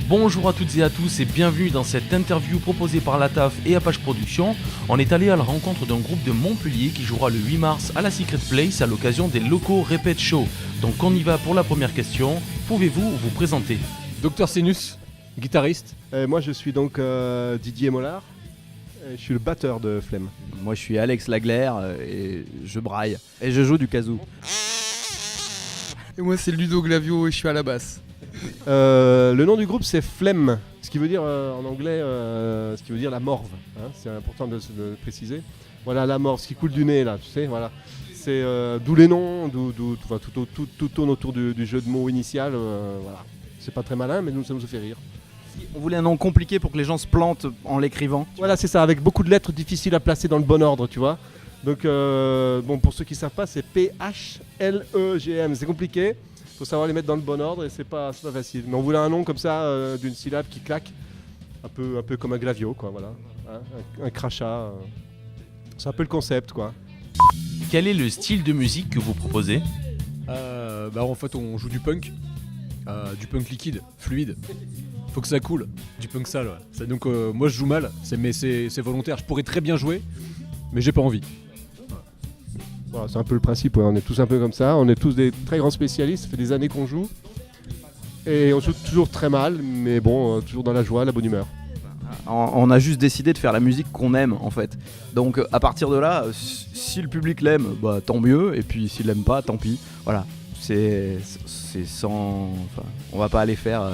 Bonjour à toutes et à tous et bienvenue dans cette interview proposée par la TAF et Apache Productions. On est allé à la rencontre d'un groupe de Montpellier qui jouera le 8 mars à la Secret Place à l'occasion des locaux Répète Show. Donc on y va pour la première question. Pouvez-vous vous présenter ? Dr Sinus, guitariste. Moi je suis donc Didier Mollard, je suis le batteur de Flemme. Moi je suis Alex Laglaire et je braille et je joue du kazoo. Et moi c'est Ludo Glavio et je suis à la basse. Le nom du groupe c'est Flemme, ce qui veut dire en anglais, ce qui veut dire la morve, hein, c'est important de le préciser. Voilà la morve, ce qui coule du nez là, tu sais, voilà. C'est d'où les noms, tout tourne autour du jeu de mots initial, voilà. C'est pas très malin mais nous ça nous fait rire. On voulait un nom compliqué pour que les gens se plantent en l'écrivant. Voilà c'est ça, avec beaucoup de lettres difficiles à placer dans le bon ordre, tu vois. Donc bon, pour ceux qui ne savent pas, c'est P-H-L-E-G-M, c'est compliqué. Il faut savoir les mettre dans le bon ordre et c'est pas facile. Mais on voulait un nom comme ça, d'une syllabe qui claque, un peu comme un glavio, quoi, voilà. Hein, un crachat, c'est un peu le concept, quoi. Quel est le style de musique que vous proposez ? En fait on joue du punk liquide, fluide. Faut que ça coule, du punk sale. Ouais. Donc moi je joue mal, mais c'est volontaire. Je pourrais très bien jouer, mais j'ai pas envie. Voilà, c'est un peu le principe, ouais. On est tous un peu comme ça, on est tous des très grands spécialistes, ça fait des années qu'on joue. Et on joue toujours très mal, mais bon, toujours dans la joie, la bonne humeur. On a juste décidé de faire la musique qu'on aime en fait. Donc à partir de là, si le public l'aime, bah tant mieux. Et puis s'il l'aime pas, tant pis. Voilà, c'est sans... Enfin, on va pas aller faire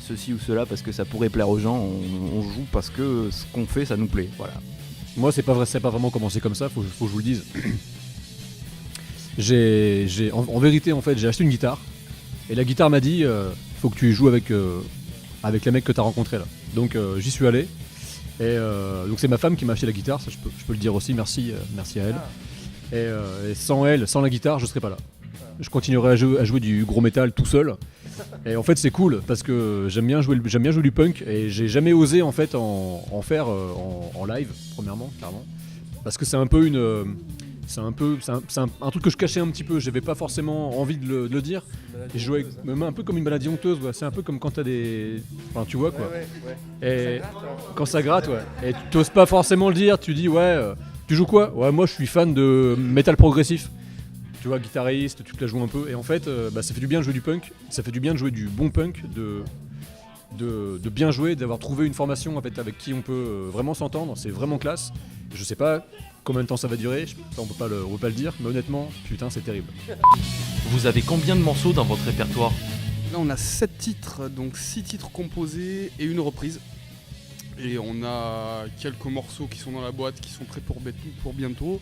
ceci ou cela parce que ça pourrait plaire aux gens. On joue parce que ce qu'on fait, ça nous plaît. Voilà. Moi c'est pas vraiment commencé comme ça, faut que je vous le dise. En vérité en fait j'ai acheté une guitare et la guitare m'a dit faut que tu joues avec les mecs que t'as rencontrés là. Donc j'y suis allé et donc c'est ma femme qui m'a acheté la guitare, ça je peux le dire aussi, merci à elle. Et sans elle, sans la guitare, je serais pas là. Je continuerai à jouer du gros métal tout seul. Et en fait c'est cool parce que j'aime bien jouer du punk et j'ai jamais osé en fait en faire en live premièrement clairement parce que c'est un peu un truc que je cachais un petit peu, j'avais pas forcément envie de le dire et je jouais un peu comme une maladie honteuse, ouais. C'est un peu comme quand t'as des... Enfin tu vois quoi, et quand ça gratte ouais. Et tu oses pas forcément le dire, tu dis tu joues quoi ? Ouais moi je suis fan de métal progressif. Tu vois, guitariste, tu te la joues un peu, et en fait, ça fait du bien de jouer du punk, ça fait du bien de jouer du bon punk, de bien jouer, d'avoir trouvé une formation en fait, avec qui on peut vraiment s'entendre, c'est vraiment classe. Je sais pas combien de temps ça va durer, on peut pas le dire, mais honnêtement, putain, c'est terrible. Vous avez combien de morceaux dans votre répertoire ? Là on a 7 titres, donc 6 titres composés et une reprise. Et on a quelques morceaux qui sont dans la boîte, qui sont prêts pour bientôt.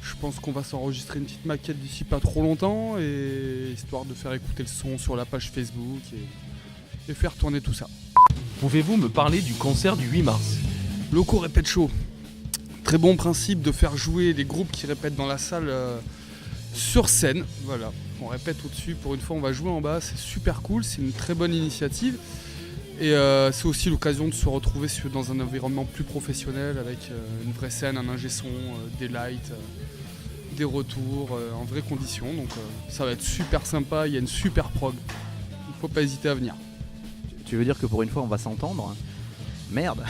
Je pense qu'on va s'enregistrer une petite maquette d'ici pas trop longtemps, et histoire de faire écouter le son sur la page Facebook et faire tourner tout ça. Pouvez-vous me parler du concert du 8 mars ? Locaux Répète Show. Très bon principe de faire jouer les groupes qui répètent dans la salle sur scène. Voilà, on répète au-dessus. Pour une fois, on va jouer en bas. C'est super cool. C'est une très bonne initiative. Et c'est aussi l'occasion de se retrouver dans un environnement plus professionnel avec une vraie scène, un ingé son, des lights, des retours en vraies conditions. Donc ça va être super sympa. Il y a une super prog. Il ne faut pas hésiter à venir. Tu veux dire que pour une fois on va s'entendre ? Merde.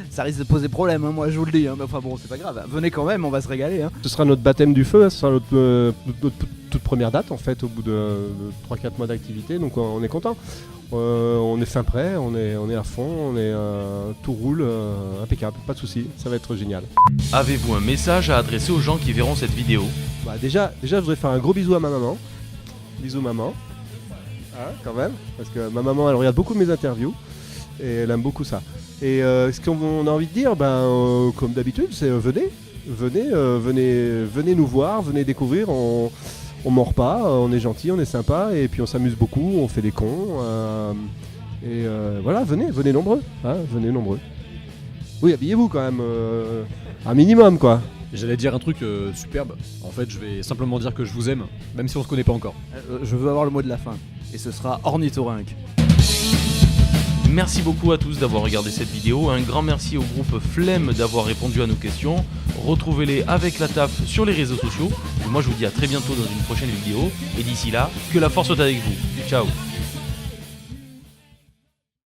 Ça risque de poser problème, hein, moi je vous le dis, hein. Mais enfin bon c'est pas grave, venez quand même, on va se régaler. Hein. Ce sera notre baptême du feu, ce sera notre toute première date en fait, au bout de 3-4 mois d'activité, donc on est content. On est fin prêt, on est à fond, tout roule, impeccable, pas de soucis, ça va être génial. Avez-vous un message à adresser aux gens qui verront cette vidéo ? Déjà je voudrais faire un gros bisou à ma maman. Bisous maman, hein, quand même, parce que ma maman elle regarde beaucoup mes interviews et elle aime beaucoup ça. Et ce qu'on a envie de dire, comme d'habitude, c'est venez nous voir, venez découvrir, on mord pas, on est gentil, on est sympa, et puis on s'amuse beaucoup, on fait des cons, voilà, venez nombreux, hein, venez nombreux. Oui, habillez-vous quand même, un minimum quoi. J'allais dire un truc superbe, en fait je vais simplement dire que je vous aime, même si on se connaît pas encore. Je veux avoir le mot de la fin, et ce sera ornithorynque. Merci beaucoup à tous d'avoir regardé cette vidéo, un grand merci au groupe Flemme d'avoir répondu à nos questions. Retrouvez-les avec la TAF sur les réseaux sociaux. Et moi je vous dis à très bientôt dans une prochaine vidéo, et d'ici là, que la force soit avec vous. Ciao.